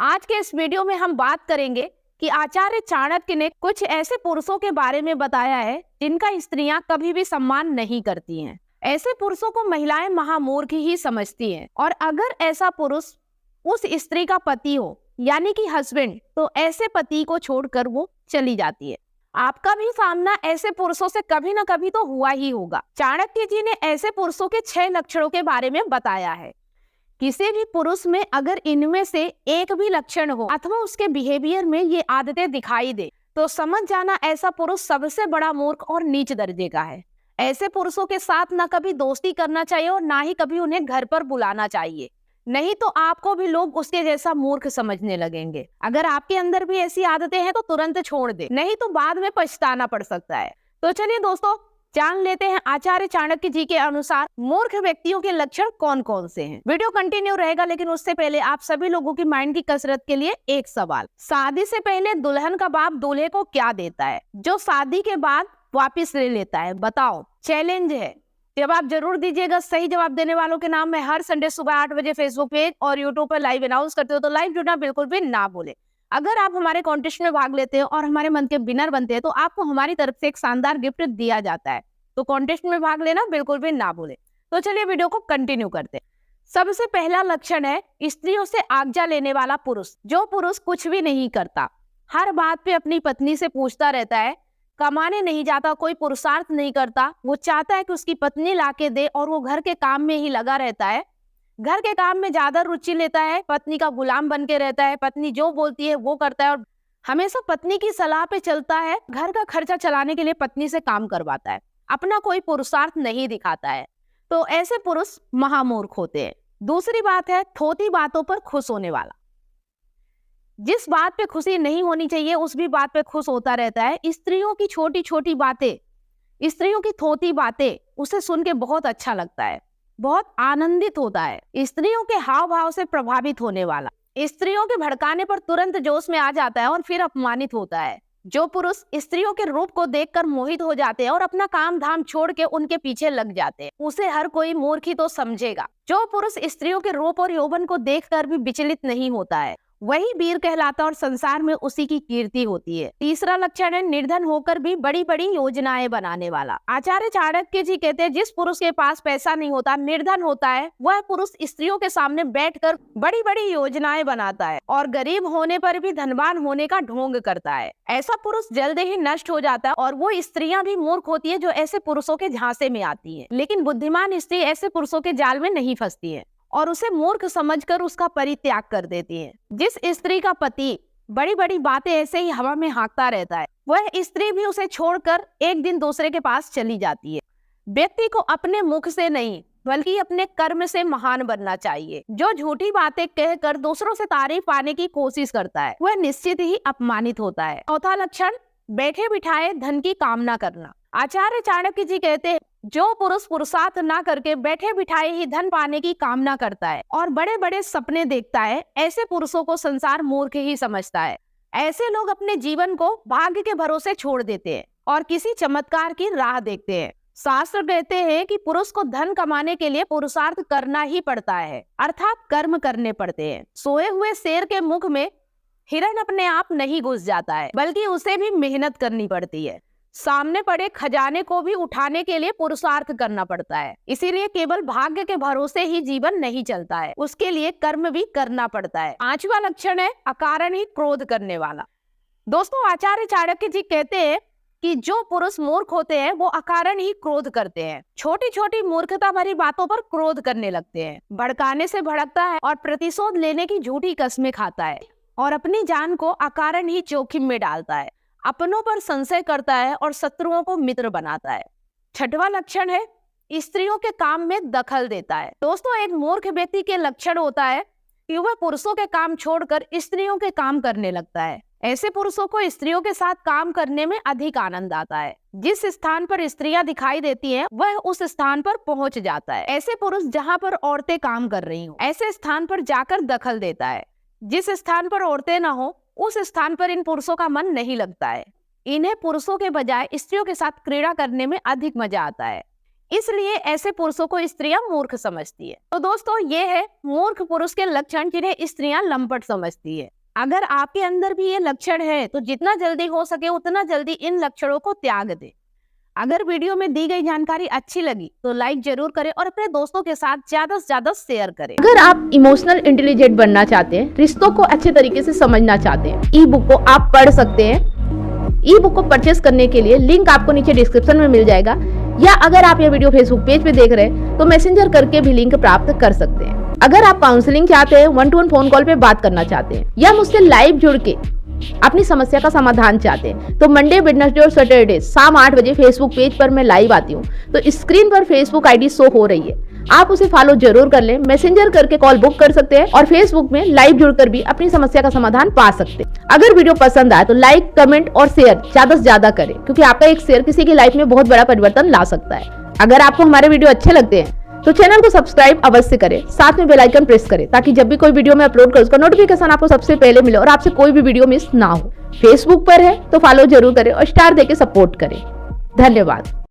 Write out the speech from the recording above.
आज के इस वीडियो में हम बात करेंगे कि आचार्य चाणक्य ने कुछ ऐसे पुरुषों के बारे में बताया है जिनका स्त्रियां कभी भी सम्मान नहीं करती हैं। ऐसे पुरुषों को महिलाएं महामूर्ख ही समझती हैं और अगर ऐसा पुरुष उस स्त्री का पति हो यानी कि हस्बैंड, तो ऐसे पति को छोड़कर वो चली जाती है। आपका भी सामना ऐसे पुरुषों से कभी ना कभी तो हुआ ही होगा। चाणक्य जी ने ऐसे पुरुषों के 6 लक्षणों के बारे में बताया है। किसी भी पुरुष में अगर इनमें से एक भी लक्षण हो अथवा उसके बिहेवियर में ये आदतें दिखाई दे तो समझ जाना ऐसा पुरुष सबसे बड़ा मूर्ख और नीच दर्जे का है। ऐसे पुरुषों के साथ ना कभी दोस्ती करना चाहिए और ना ही कभी उन्हें घर पर बुलाना चाहिए, नहीं तो आपको भी लोग उसके जैसा मूर्ख समझने लगेंगे। अगर आपके अंदर भी ऐसी आदतें हैं तो तुरंत छोड़ दे, नहीं तो बाद में पछताना पड़ सकता है। तो चलिए दोस्तों, जान लेते हैं आचार्य चाणक्य जी के अनुसार मूर्ख व्यक्तियों के लक्षण कौन कौन से हैं। वीडियो कंटिन्यू रहेगा, लेकिन उससे पहले आप सभी लोगों की माइंड की कसरत के लिए एक सवाल। शादी से पहले दुल्हन का बाप दूल्हे को क्या देता है जो शादी के बाद वापिस ले लेता है? बताओ, चैलेंज है, जवाब जरूर दीजिएगा। सही जवाब देने वालों के नाम मैं हर संडे सुबह 8 बजे फेसबुक पेज और यूट्यूब पर लाइव अनाउंस करते हो, तो लाइव जुड़ना बिल्कुल भी ना भूले। अगर आप हमारे कॉन्टेस्ट में भाग लेते हो और हमारे मन के विनर बनते हैं तो आपको हमारी तरफ से एक शानदार गिफ्ट दिया जाता है, तो कॉन्टेस्ट में भाग लेना बिल्कुल भी ना भूले। तो चलिए वीडियो को कंटिन्यू करते हैं। सबसे पहला लक्षण है स्त्रियों से आज्ञा लेने वाला पुरुष। जो पुरुष कुछ भी नहीं करता, हर बात पे अपनी पत्नी से पूछता रहता है, कमाने नहीं जाता, कोई पुरुषार्थ नहीं करता, वो चाहता है कि उसकी पत्नी लाके दे और वो घर के काम में ही लगा रहता है, घर के काम में ज्यादा रुचि लेता है, पत्नी का गुलाम बन के रहता है, पत्नी जो बोलती है वो करता है और हमेशा पत्नी की सलाह पे चलता है, घर का खर्चा चलाने के लिए पत्नी से काम करवाता है, अपना कोई पुरुषार्थ नहीं दिखाता है, तो ऐसे पुरुष महामूर्ख होते हैं। दूसरी बात है थोथी बातों पर खुश होने वाला। जिस बात पे खुशी नहीं होनी चाहिए उस भी बात पे खुश होता रहता है। स्त्रियों की छोटी छोटी बातें, स्त्रियों की थोथी बातें उसे सुन के बहुत अच्छा लगता है, बहुत आनंदित होता है। स्त्रियों के हाव भाव से प्रभावित होने वाला, स्त्रियों के भड़काने पर तुरंत जोश में आ जाता है और फिर अपमानित होता है। जो पुरुष स्त्रियों के रूप को देखकर मोहित हो जाते हैं और अपना काम धाम छोड़ के उनके पीछे लग जाते हैं, उसे हर कोई मूर्ख ही तो समझेगा। जो पुरुष स्त्रियों के रूप और यौवन को देखकर भी विचलित नहीं होता है वही वीर कहलाता और संसार में उसी की कीर्ति होती है। तीसरा लक्षण है निर्धन होकर भी बड़ी बड़ी योजनाएं बनाने वाला। आचार्य चाणक्य जी कहते हैं जिस पुरुष के पास पैसा नहीं होता, निर्धन होता है, वह पुरुष स्त्रियों के सामने बैठकर बड़ी बड़ी योजनाएं बनाता है और गरीब होने पर भी धनवान होने का ढोंग करता है। ऐसा पुरुष जल्द ही नष्ट हो जाता है और वो स्त्रियां भी मूर्ख होती है जो ऐसे पुरुषों के झांसे में आती है। लेकिन बुद्धिमान स्त्री ऐसे पुरुषों के जाल में नहीं फंसती है और उसे मूर्ख समझकर उसका परित्याग कर देती है। जिस स्त्री का पति बड़ी बड़ी बातें ऐसे ही हवा में हाँकता रहता है, वह स्त्री भी उसे छोड़कर एक दिन दूसरे के पास चली जाती है। व्यक्ति को अपने मुख से नहीं बल्कि अपने कर्म से महान बनना चाहिए। जो झूठी बातें कहकर दूसरों से तारीफ पाने की कोशिश करता है वह निश्चित ही अपमानित होता है। चौथा लक्षण बैठे बिठाए धन की कामना करना। आचार्य चाणक्य जी कहते हैं जो पुरुष पुरुषार्थ ना करके बैठे बिठाए ही धन पाने की कामना करता है और बड़े बड़े सपने देखता है, ऐसे पुरुषों को संसार मूर्ख ही समझता है। ऐसे लोग अपने जीवन को भाग्य के भरोसे छोड़ देते हैं और किसी चमत्कार की राह देखते हैं। शास्त्र कहते हैं कि पुरुष को धन कमाने के लिए पुरुषार्थ करना ही पड़ता है, अर्थात कर्म करने पड़ते हैं। सोए हुए शेर के मुख में हिरण अपने आप नहीं घुस जाता है, बल्कि उसे भी मेहनत करनी पड़ती है। सामने पड़े खजाने को भी उठाने के लिए पुरुषार्थ करना पड़ता है। इसीलिए केवल भाग्य के भरोसे ही जीवन नहीं चलता है, उसके लिए कर्म भी करना पड़ता है। पांचवा लक्षण है अकारण ही क्रोध करने वाला। दोस्तों, आचार्य चाणक्य जी कहते हैं कि जो पुरुष मूर्ख होते हैं वो अकारण ही क्रोध करते हैं, छोटी छोटी मूर्खता भरी बातों पर क्रोध करने लगते हैं, भड़काने से भड़कता है और प्रतिशोध लेने की झूठी कस्में खाता है और अपनी जान को अकारण ही जोखिम में डालता है, अपनों पर संशय करता है और शत्रुओं को मित्र बनाता है। छठवां लक्षण है स्त्रियों के काम में दखल देता है। दोस्तों, एक मूर्ख व्यक्ति के लक्षण होता है कि वह पुरुषों के काम छोड़कर स्त्रियों के काम करने लगता है। ऐसे पुरुषों को स्त्रियों के साथ काम करने में अधिक आनंद आता है। जिस स्थान पर स्त्रियां दिखाई देती हैं, वह उस स्थान पर पहुंच जाता है। ऐसे पुरुष जहां पर औरतें काम कर रही हो ऐसे स्थान पर जाकर दखल देता है। जिस स्थान पर औरतें न हो उस स्थान पर इन पुरुषों का मन नहीं लगता है। इन्हें पुरुषों के बजाय स्त्रियों के साथ क्रीड़ा करने में अधिक मजा आता है। इसलिए ऐसे पुरुषों को स्त्रियां मूर्ख समझती है। तो दोस्तों ये है मूर्ख पुरुष के लक्षण जिन्हें स्त्रियां लंपट समझती है। अगर आपके अंदर भी ये लक्षण है तो जितना जल्दी हो सके उतना जल्दी इन लक्षणों को त्याग दें। अगर वीडियो में दी गई जानकारी अच्छी लगी तो लाइक जरूर करें और अपने दोस्तों के साथ ज्यादा से ज्यादा शेयर करें। अगर आप इमोशनल इंटेलिजेंट बनना चाहते हैं, रिश्तों को अच्छे तरीके से समझना चाहते हैं, ई बुक को आप पढ़ सकते हैं। ई बुक को परचेस करने के लिए लिंक आपको नीचे डिस्क्रिप्शन में मिल जाएगा, या अगर आप ये वीडियो फेसबुक पेज पे देख रहे हैं तो मैसेंजर करके भी लिंक प्राप्त कर सकते हैं। अगर आप काउंसलिंग चाहते हैं, 1-to-1 फोन कॉल पे बात करना चाहते हैं, या मुझसे लाइव जुड़ के अपनी समस्या का समाधान चाहते हैं, तो मंडे, वेडनेसडे और सैटरडे शाम 8 बजे फेसबुक पेज पर मैं लाइव आती हूँ। तो स्क्रीन पर फेसबुक आईडी शो हो रही है, आप उसे फॉलो जरूर कर लें। मैसेंजर करके कॉल बुक कर सकते हैं और फेसबुक में लाइव जुड़कर भी अपनी समस्या का समाधान पा सकते हैं। अगर वीडियो पसंद आए तो लाइक, कमेंट और शेयर ज्यादा से ज्यादा करें, क्योंकि आपका एक शेयर किसी की लाइफ में बहुत बड़ा परिवर्तन ला सकता है। अगर आपको हमारे वीडियो अच्छे लगते हैं तो चैनल को सब्सक्राइब अवश्य करें, साथ में बेल आइकन प्रेस करें, ताकि जब भी कोई वीडियो मैं अपलोड करूं उसका नोटिफिकेशन आपको सबसे पहले मिले और आपसे कोई भी वीडियो मिस ना हो। फेसबुक पर है तो फॉलो जरूर करें और स्टार देके सपोर्ट करें। धन्यवाद।